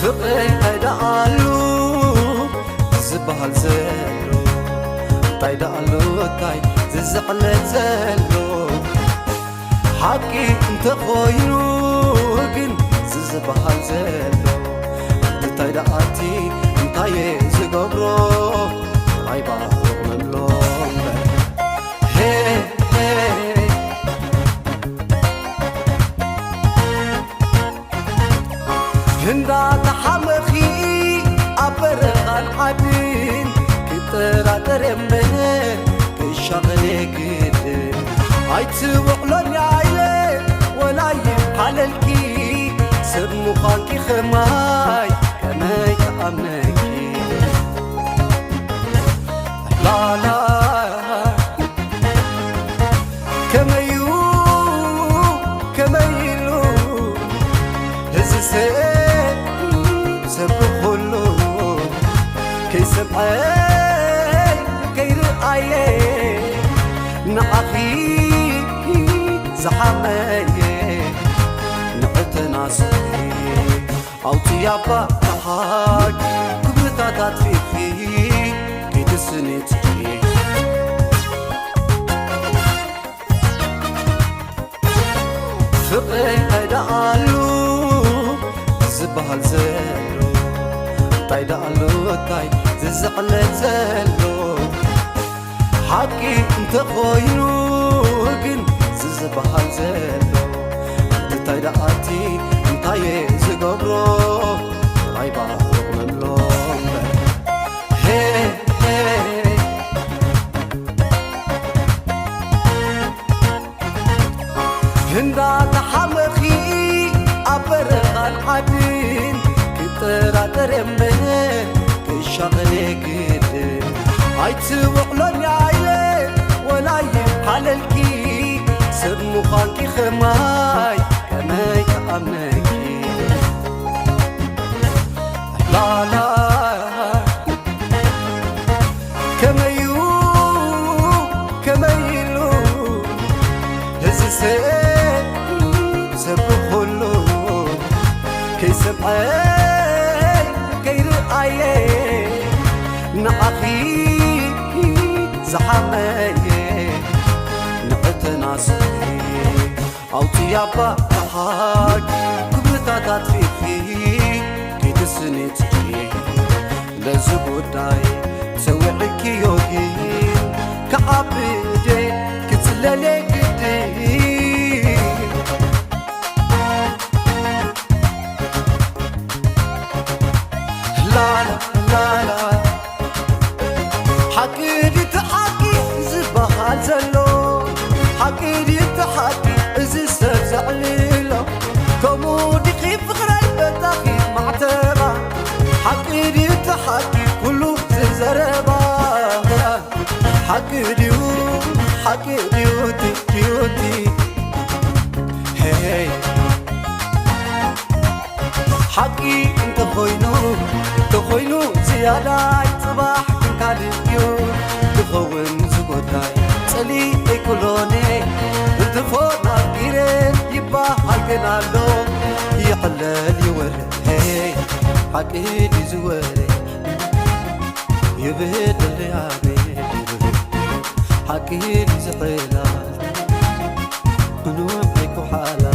فقي هيدا قالو زبال زلو تايدا قالو تاي ززعل زلو حقي انت خوينو كن زبال زلو تايدا قاتي انتاي زقبرو رايبا ملوم هي هندا تحمخي أبرغ العدين كترا ترمه كشغلي قدين هاي تبقلن يا عيلي ولا يبحللكي سب مخانكي خماي كماي كأمنكي لا لا كميلو هزي سبخلو كي سبعي كي رأيي نعخي زحمي نعتنا سخي أو تيابا نحاك كبرتاتات فيكي كي تسني تجي فقي هيدا قالو زبال زلو تايدا قالو تاي ززعل زلو حقي انت خوينو كن زبال زلو تايدا قاتي انتاي زقبرو رايبا ملوم هي هندا تحمخي أبرغ العدين كترا ترمه كشغلي قدين هاي تبقلن يا عيلي ولا يبحللكي سب مخانكي خماي كماي كأمنكي لا لا كميلو هزي سبخلو كي سبعي كي رأيي نعخي زحمي نعتنا سخي أو تيابا نحاك كبرتاتات فيكي كي تسني تجي لزبو داي تسوعكي يوهين كعبدي كتلالي قدي لا لا لا حكي دي تحكي زبال زلو حكي دي تحكي إزي سبزعليلو كمو دي خيف غرال بتاخي معتبا حكي دي تحكي كله زربا حكي ديوتي هي حكي انت خوينو زيادة صباح كنكاليو تخون زبوتاي صلي ايكولوني تفونا بيرين يبا حالكنالو يحلل يوري هي حكي دي زوري يبهدل يا بيبي حكي دي زحيلة قلوب بيكو حالة